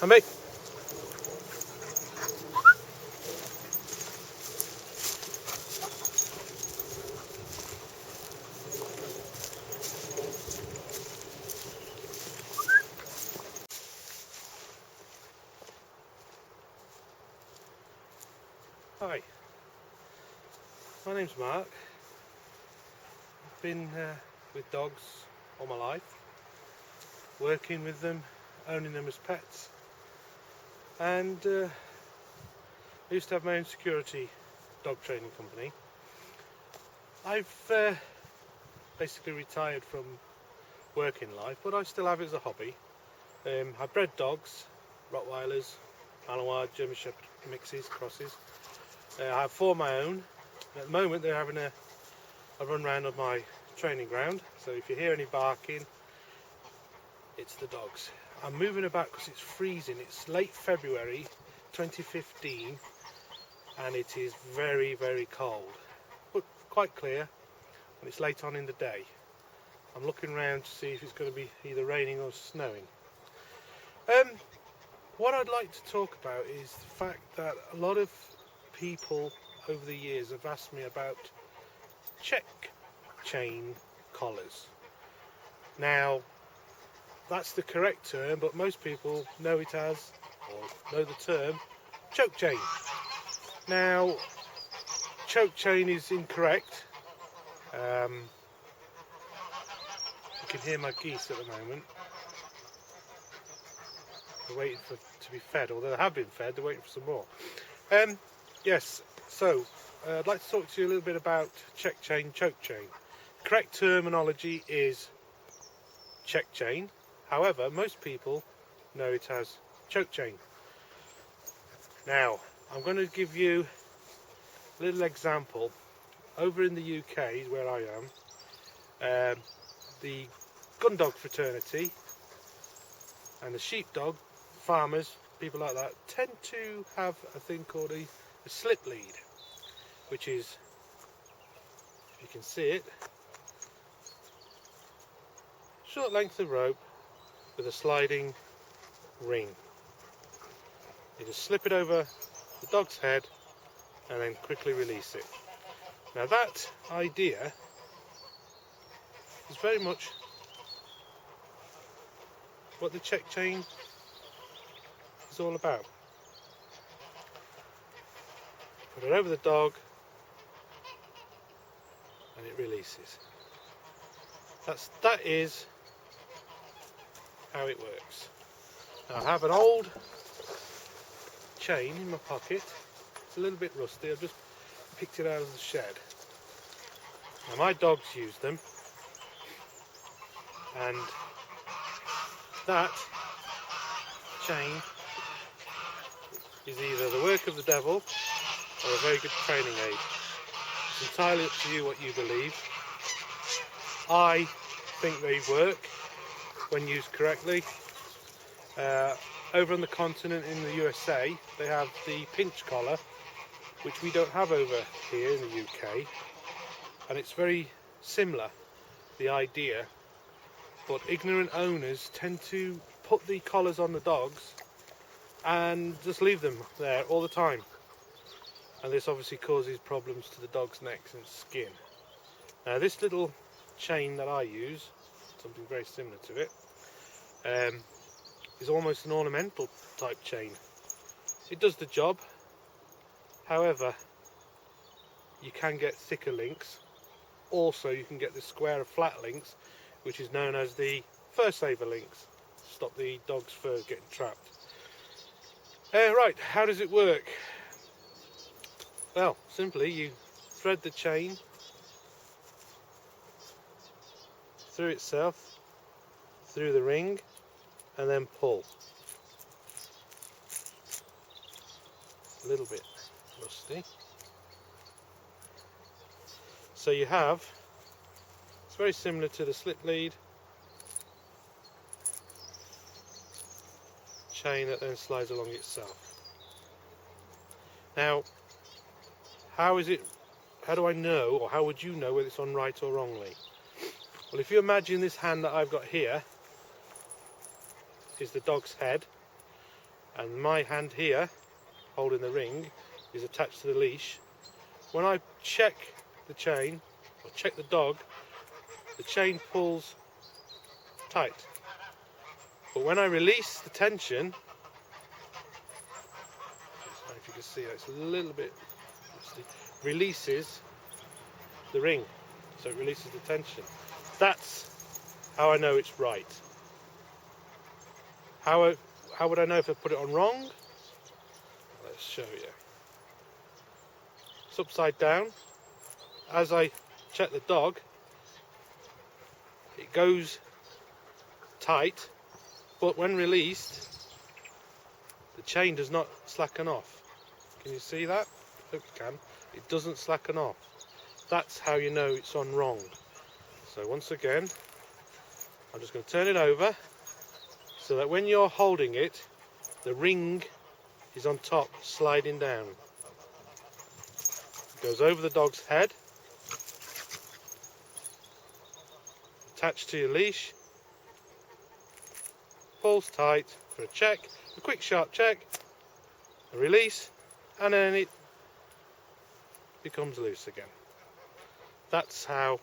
Come back. Hi, my name's Mark. I've been with dogs all my life, working with them, owning them as pets, and I used to have my own security dog training company. I've basically retired from working life, but I still have it as a hobby. I bred dogs, Rottweilers, Malinois, German Shepherd mixes, crosses. I have 4 of my own. At the moment they're having a run round on my training ground, so if you hear any barking, it's the dogs. I'm moving about because it's freezing. It's late February 2015 and it is very, very cold, but quite clear, and it's late on in the day. I'm looking around to see if it's going to be either raining or snowing. What I'd like to talk about is the fact that a lot of people over the years have asked me about check chain collars. Now, that's the correct term, but most people know it as, or know the term, choke chain. Now, choke chain is incorrect. You can hear my geese at the moment. They're waiting to be fed, although they have been fed, they're waiting for some more. Yes, so I'd like to talk to you a little bit about check chain, choke chain. The correct terminology is check chain. However, most people know it as choke chain. Now, I'm going to give you a little example. Over in the UK, where I am, the gun dog fraternity and the sheepdog farmers, people like that, tend to have a thing called a slip lead, which is, if you can see it, short length of rope with a sliding ring. You just slip it over the dog's head and then quickly release it. Now that idea is very much what the check chain is all about. Put it over the dog and it releases. That is how it works. Now I have an old chain in my pocket. It's a little bit rusty. I've just picked it out of the shed. Now my dogs use them, and that chain is either the work of the devil or a very good training aid. It's entirely up to you what you believe. I think they work when used correctly. Over on the continent in the USA, they have the pinch collar, which we don't have over here in the UK, and it's very similar, the idea, but ignorant owners tend to put the collars on the dogs and just leave them there all the time, and this obviously causes problems to the dog's necks and skin. Now this little chain that I use, something very similar to it, is almost an ornamental type chain. It does the job. However, you can get thicker links. Also, you can get the square or flat links, which is known as the fur saver links, to stop the dog's fur getting trapped. Right, how does it work? Well, simply you thread the chain through itself, through the ring, and then pull. A little bit rusty. So you have, it's very similar to the slip lead, chain that then slides along itself. Now, how do I know, or how would you know whether it's on right or wrongly? Well, if you imagine this hand that I've got here is the dog's head, and my hand here holding the ring is attached to the leash. When I check the chain or check the dog, the chain pulls tight, but when I release the tension, I don't know if you can see that, it's a little bit rusty, releases the ring, so it releases the tension. That's how I know it's right. How would I know if I put it on wrong? Let's show you. It's upside down. As I check the dog, it goes tight, but when released, the chain does not slacken off. Can you see that? I hope you can. It doesn't slacken off. That's how you know it's on wrong. So once again, I'm just going to turn it over so that when you're holding it, the ring is on top, sliding down. It goes over the dog's head, attached to your leash, pulls tight for a check, a quick sharp check, a release, and then it becomes loose again. That's how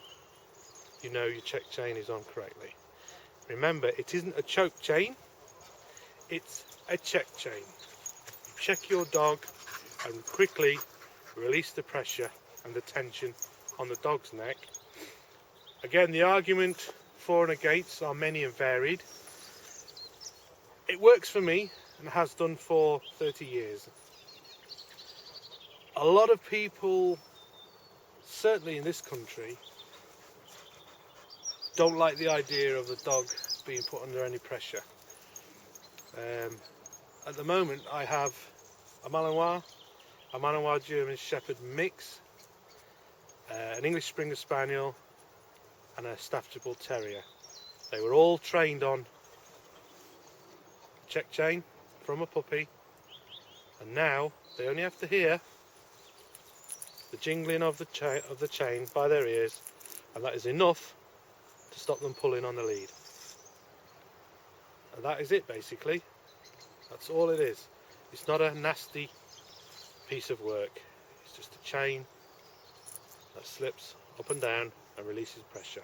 you know your check chain is on correctly. Remember, it isn't a choke chain, it's a check chain. You check your dog and quickly release the pressure and the tension on the dog's neck. Again, the argument for and against are many and varied. It works for me and has done for 30 years. A lot of people, certainly in this country, don't like the idea of the dog being put under any pressure. At the moment I have a Malinois, German Shepherd mix, an English Springer Spaniel and a Staffordshire Bull Terrier. They were all trained on check chain from a puppy, and now they only have to hear the jingling of the chain by their ears, and that is enough to stop them pulling on the lead. And that is it basically. That's all it is. It's not a nasty piece of work. It's just a chain that slips up and down and releases pressure.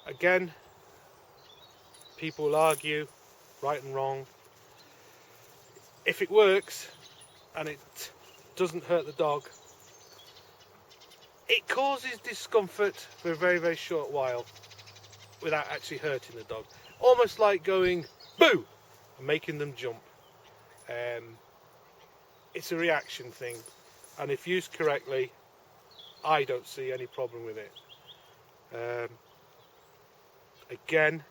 Again, people will argue right and wrong. If it works and it doesn't hurt the dog, it causes discomfort for a very, very short while without actually hurting the dog. Almost like going boo and making them jump. It's a reaction thing, and if used correctly, I don't see any problem with it. Again,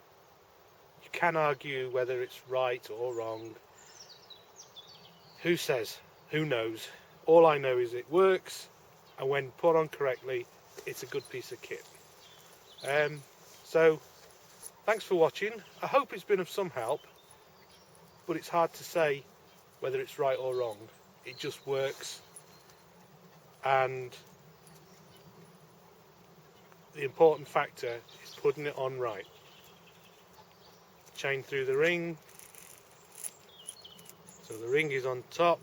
you can argue whether it's right or wrong. Who says? Who knows? All I know is it works, and when put on correctly, it's a good piece of kit. So thanks for watching. I hope it's been of some help, but it's hard to say whether it's right or wrong. It just works, and the important factor is putting it on right. Chain through the ring, so the ring is on top,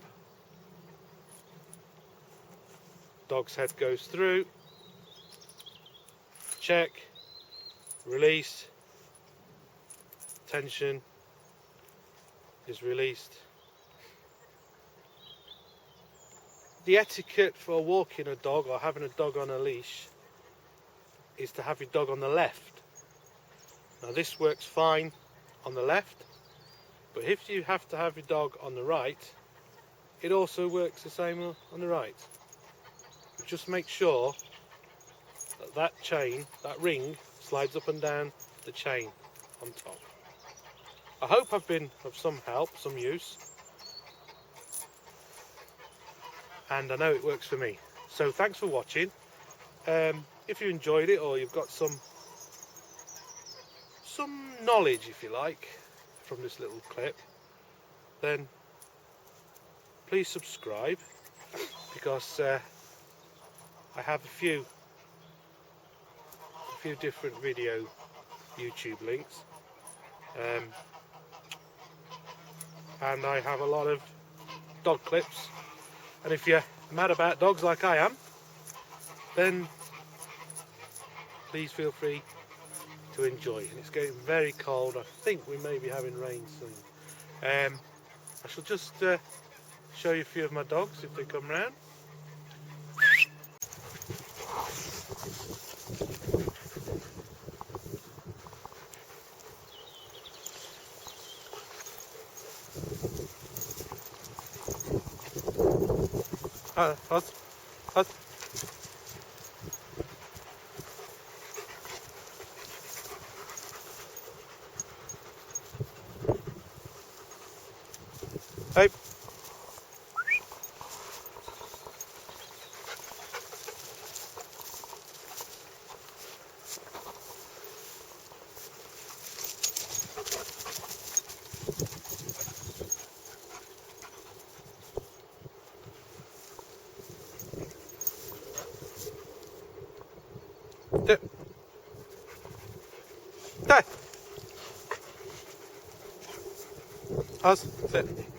dog's head goes through, check, release, tension is released. The etiquette for walking a dog or having a dog on a leash is to have your dog on the left. Now this works fine on the left, but if you have to have your dog on the right, it also works the same on the right. Just make sure that that chain, that ring, slides up and down the chain on top. I hope I've been of some help, some use, and I know it works for me. So thanks for watching. If you enjoyed it, or you've got some knowledge, if you like, from this little clip, then please subscribe, because I have a few different video YouTube links. and I have a lot of dog clips, and if you're mad about dogs like I am, then please feel free to enjoy. And it's getting very cold. I think we may be having rain soon. I shall just show you a few of my dogs if they come round. Us. Hey. Sit. There. Us. Sit.